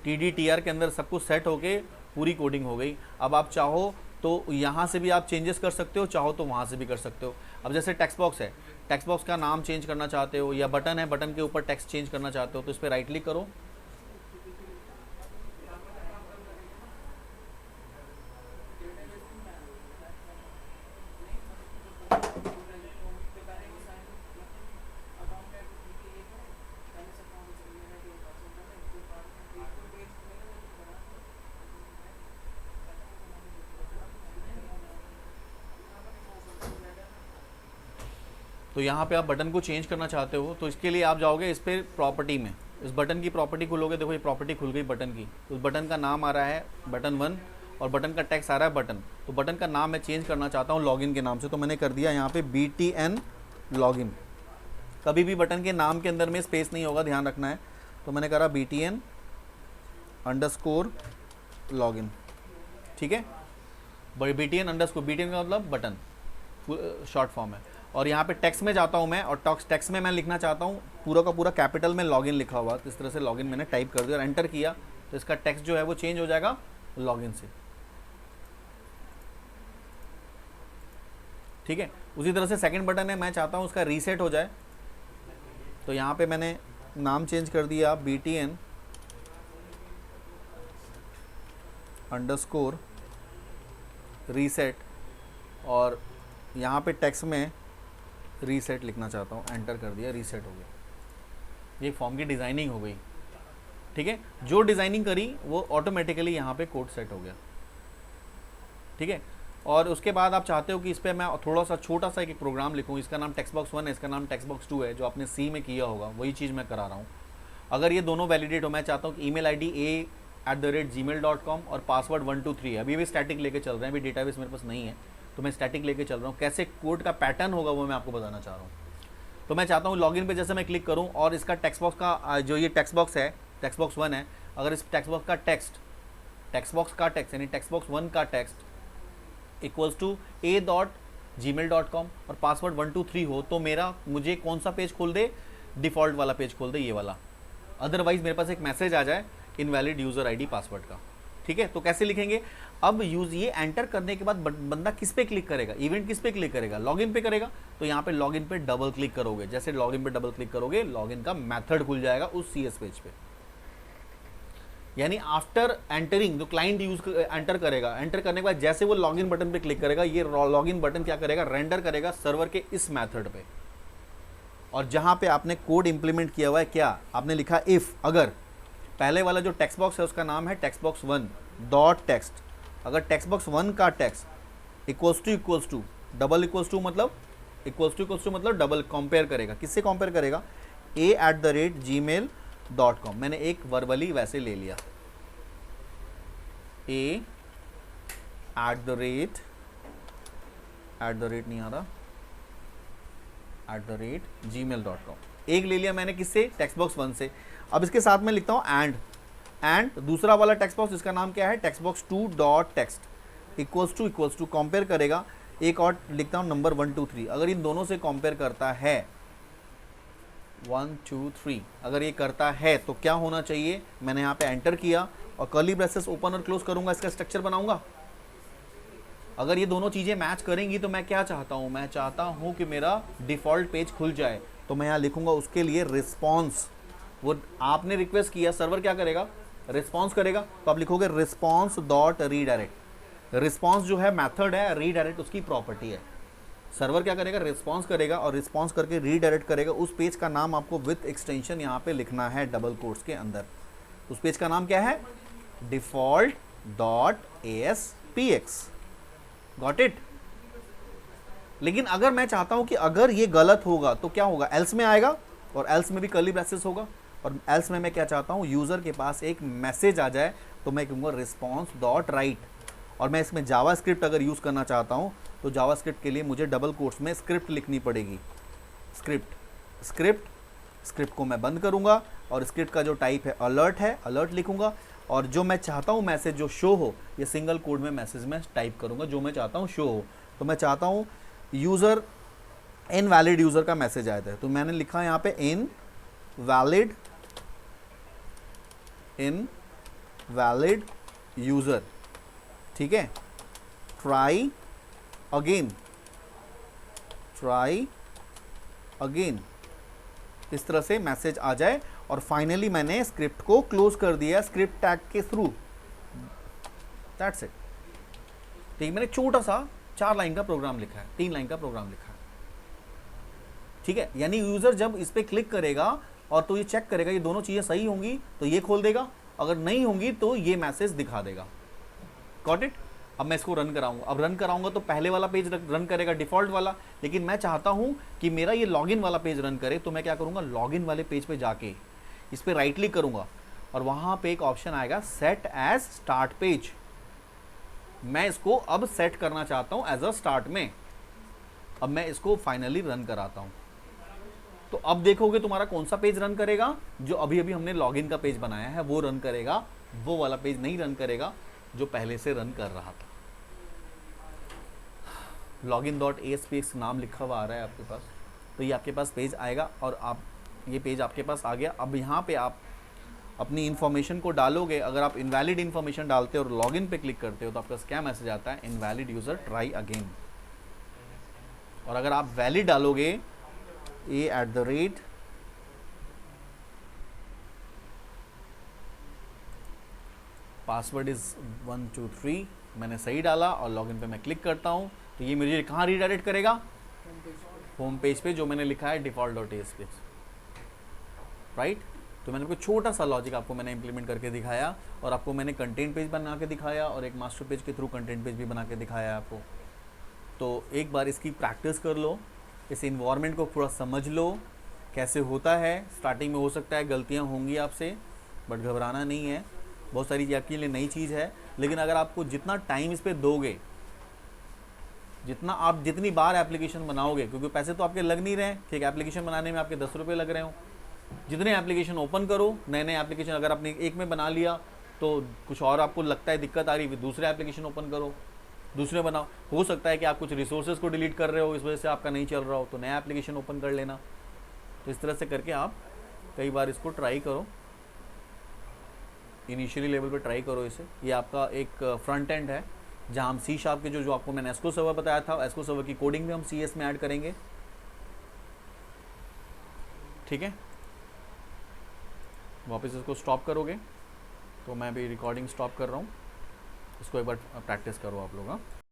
TDTR के अंदर सब कुछ सेट होके पूरी कोडिंग हो गई। अब आप चाहो तो यहाँ से भी आप चेंजेस कर सकते हो, चाहो तो वहाँ से भी कर सकते हो। अब जैसे टेक्स्ट बॉक्स है, टेक्स्ट बॉक्स का नाम चेंज करना चाहते हो, या बटन है, बटन के ऊपर टेक्स्ट चेंज करना चाहते हो, तो इस पर राइट क्लिक करो, तो यहाँ पे आप बटन को चेंज करना चाहते हो, तो इसके लिए आप जाओगे इस पर प्रॉपर्टी में, इस बटन की प्रॉपर्टी खुलोगे, देखो ये प्रॉपर्टी खुल गई बटन की। उस बटन का नाम आ रहा है बटन 1 और बटन का टेक्स्ट आ रहा है बटन। तो बटन का नाम मैं चेंज करना चाहता हूँ लॉगिन के नाम से, तो मैंने कर दिया यहाँ पे BTN लॉगिन। कभी भी बटन के नाम के अंदर में स्पेस नहीं होगा, ध्यान रखना है। तो मैंने करा BTN _ लॉगिन, ठीक है। BTN _ BTN का मतलब बटन, शॉर्ट फॉर्म है। और यहाँ पे टेक्स्ट में जाता हूँ मैं, और टेक्स्ट में मैं लिखना चाहता हूँ पूरा का पूरा कैपिटल में लॉगिन लिखा हुआ। तो इस तरह से लॉगिन मैंने टाइप कर दिया और एंटर किया, तो इसका टेक्स्ट जो है वो चेंज हो जाएगा लॉगिन से, ठीक है। उसी तरह से सेकंड बटन है, मैं चाहता हूँ उसका रीसेट हो जाए, तो यहाँ पे मैंने नाम चेंज कर दिया BTN _ रीसेट, और यहाँ पे टेक्स्ट में रीसेट लिखना चाहता हूँ, एंटर कर दिया, रीसेट हो गया। ये फॉर्म की डिज़ाइनिंग हो गई, ठीक है। जो डिज़ाइनिंग करी वो ऑटोमेटिकली यहाँ पे कोड सेट हो गया, ठीक है। और उसके बाद आप चाहते हो कि इस पर मैं थोड़ा सा छोटा सा एक प्रोग्राम लिखूँ, इसका नाम टेक्स्ट बॉक्स 1 है, इसका नाम टेक्स्ट बॉक्स 2 है, जो आपने C में किया होगा वही चीज़ मैं करा रहा हूँ। अगर ये दोनों वैलिडेट हो, मैं चाहता हूँ कि ईमेल आईडी a@gmail.com और पासवर्ड 123 है। अभी भी स्टैटिक लेके चल रहे हैं, अभी डेटाबेस मेरे पास नहीं है, तो मैं स्टैटिक लेके चल रहा हूँ। कैसे कोड का पैटर्न होगा वो मैं आपको बताना चाह रहा हूँ। तो मैं चाहता हूँ लॉगिन पे जैसे मैं क्लिक करूँ और इसका टेक्स्ट बॉक्स का जो ये टेक्स्ट बॉक्स है, टेक्स्ट बॉक्स 1 है, अगर इस टेक्स्ट बॉक्स का टेक्स्ट यानी टेक्स्ट बॉक्स 1 का टेक्स्ट = a.gmail.com और पासवर्ड 123 हो, तो मुझे कौन सा पेज खोल दे, डिफ़ॉल्ट वाला पेज खोल दे, ये वाला। अदरवाइज मेरे पास एक मैसेज आ जाए इनवैलिड यूज़र आईडी पासवर्ड का, ठीक है। तो कैसे लिखेंगे, अब ये एंटर करने के बाद बंदा किस पे क्लिक करेगा, इवेंट किस पे क्लिक करेगा, लॉगिन पे करेगा। तो यहाँ पे लॉगिन पे डबल क्लिक करोगे, जैसे लॉगिन पे डबल क्लिक करोगे लॉगिन का मेथड खुल जाएगा उस CS पेज पे। यानी आफ्टर एंटरिंग जो क्लाइंट एंटर करेगा, एंटर करने के बाद जैसे वो लॉगिन बटन पे क्लिक करेगा, ये लॉगिन बटन क्या करेगा, रेंडर करेगा सर्वर के इस मेथड पे। और जहाँ पे आपने कोड इंप्लीमेंट किया हुआ है, क्या आपने लिखा, इफ़ अगर पहले वाला जो टेक्स्ट बॉक्स है उसका नाम है टेक्स्ट बॉक्स 1 .text, अगर टेक्स्ट बॉक्स 1 का text equals to double equals to मतलब डबल कंपेयर करेगा, किससे कंपेयर करेगा, a@gmail.com। मैंने एक वर्बली वैसे ले लिया, नहीं आ रहा, @gmail.com एक ले लिया मैंने, किससे, टेक्स्ट बॉक्स 1 से। अब इसके साथ में लिखता हूँ एंड दूसरा वाला टेक्स्ट बॉक्स, इसका नाम क्या है, text box 2 .text। Equals to compare करेगा। एक और लिखता हूँ नंबर 1 2 3, अगर इन दोनों से कंपेयर करता है 1 2 3, अगर ये करता है तो क्या होना चाहिए, मैंने यहाँ पे एंटर किया और कर्ली ब्रेसेस ओपन और क्लोज करूंगा, इसका स्ट्रक्चर बनाऊंगा। अगर ये दोनों चीज़ें मैच करेंगी तो मैं क्या चाहता हूँ, मैं चाहता हूँ कि मेरा डिफ़ॉल्ट पेज खुल जाए। तो मैं यहाँ लिखूंगा उसके लिए रिस्पॉन्स, वो आपने रिक्वेस्ट किया, सर्वर क्या करेगा, रिस्पॉन्स करेगा। तो आप लिखोगे रिस्पॉन्स डॉट रीडायरेक्ट। रिस्पॉन्स जो है मेथड है, रीडायरेक्ट उसकी प्रॉपर्टी है। सर्वर क्या करेगा, रिस्पॉन्स करेगा और रिस्पॉन्स करके रीडायरेक्ट करेगा। उस पेज का नाम आपको विथ एक्सटेंशन यहाँ पे लिखना है डबल कोट्स के अंदर। उस पेज का नाम क्या है, default dot ASPX। Got it. लेकिन अगर मैं चाहता हूं कि अगर ये गलत होगा तो क्या होगा, एल्स में आएगा और एल्स में भी कर्ली ब्रेसेस होगा। और एल्स में मैं क्या चाहता हूं, यूजर के पास एक मैसेज आ जाए, तो मैं कहूंगा रिस्पॉन्स डॉट राइट। और मैं इसमें जावा स्क्रिप्ट अगर यूज करना चाहता हूं तो जावा स्क्रिप्ट के लिए मुझे डबल कोट्स में स्क्रिप्ट लिखनी पड़ेगी। स्क्रिप्ट को मैं बंद करूंगा और स्क्रिप्ट का जो टाइप है अलर्ट है, अलर्ट लिखूंगा। और जो मैं चाहता हूं मैसेज जो शो हो, ये सिंगल कोड में मैसेज में टाइप करूंगा जो मैं चाहता हूं शो हो। तो मैं चाहता हूं यूज़र इनवैलिड यूज़र का मैसेज आया था, तो मैंने लिखा यहाँ पे इनवैलिड यूज़र, ठीक है। ट्राई अगेन, इस तरह से मैसेज आ जाए। और फाइनली मैंने स्क्रिप्ट को क्लोज कर दिया स्क्रिप्ट टैग के थ्रू। That's it. ठीक, मैंने छोटा सा 4 लाइन का प्रोग्राम लिखा है, 3 लाइन का प्रोग्राम लिखा है, ठीक है। यानी यूजर जब इस पे क्लिक करेगा और तो ये चेक करेगा ये दोनों चीजें सही होंगी तो ये खोल देगा, अगर नहीं होंगी तो ये मैसेज दिखा देगा। Got it. अब मैं इसको रन कराऊंगा, अब रन कराऊंगा तो पहले वाला पेज रन करेगा डिफॉल्ट वाला, लेकिन मैं चाहता हूं कि मेरा ये लॉगिन वाला पेज रन करे। तो मैं क्या करूंगा, लॉगिन वाले पेज पे जाके इस पे राइट क्लिक करूंगा और वहां पे एक ऑप्शन आएगा सेट एज स्टार्ट पेज। मैं इसको अब सेट करना चाहता हूं एज अ स्टार्ट में। अब मैं इसको फाइनली रन कराता हूं, तो अब देखोगे तुम्हारा कौन सा पेज रन करेगा, जो अभी अभी हमने लॉगिन का पेज बनाया है वो रन करेगा, वो वाला पेज नहीं रन करेगा जो पहले से रन कर रहा था। login.ASPX नाम लिखा हुआ आ रहा है आपके पास, तो ये आपके पास पेज आएगा और आप ये पेज आपके पास आ गया। अब यहाँ पे आप अपनी इन्फॉर्मेशन को डालोगे। अगर आप इनवैलिड इन्फॉर्मेशन डालते हो और लॉगिन पे क्लिक करते हो तो आपका क्या मैसेज आता है, इनवैलिड यूज़र ट्राई अगेन। और अगर आप वैलिड डालोगे A@ पासवर्ड इज़ 1 2 3, मैंने सही डाला और लॉगिन पे मैं क्लिक करता हूँ तो ये मुझे कहाँ रीडायरेक्ट करेगा, होम पेज पे जो मैंने लिखा है default.ASPX, राइट। तो मैंने आपको छोटा सा लॉजिक आपको मैंने इंप्लीमेंट करके दिखाया और आपको मैंने कंटेंट पेज बना के दिखाया और एक मास्टर पेज के थ्रू कंटेंट पेज भी बना के दिखाया आपको। तो एक बार इसकी प्रैक्टिस कर लो, इस इन्वायरमेंट को पूरा समझ लो कैसे होता है। स्टार्टिंग में हो सकता है गलतियाँ होंगी आपसे, बट घबराना नहीं है, बहुत सारी चीज़ आपके लिए नई चीज़ है। लेकिन अगर आपको जितना टाइम इस पर दोगे, जितनी बार एप्लीकेशन बनाओगे, क्योंकि पैसे तो आपके लग नहीं रहे हैं, ठीक है, एप्लीकेशन बनाने में आपके 10 रुपये लग रहे हो। जितने एप्लीकेशन ओपन करो, नए नए एप्लीकेशन अगर आपने एक में बना लिया तो कुछ और आपको लगता है दिक्कत आ रही, फिर दूसरे एप्लीकेशन ओपन करो, दूसरे बनाओ। हो सकता है कि आप कुछ रिसोर्सेज को डिलीट कर रहे हो, इस वजह से आपका नहीं चल रहा हो, तो नया एप्लीकेशन ओपन कर लेना। तो इस तरह से करके आप कई बार इसको ट्राई करो, इनिशियली लेवल पे ट्राई करो इसे। ये आपका एक फ्रंट एंड है जहाँ हम C# के जो आपको मैंने एस्को सर्वर बताया था, एस्को सर्वर की कोडिंग में हम CS में ऐड करेंगे, ठीक है। वापस इसको स्टॉप करोगे तो मैं भी रिकॉर्डिंग स्टॉप कर रहा हूँ, इसको एक बार प्रैक्टिस करो आप लोग। हाँ।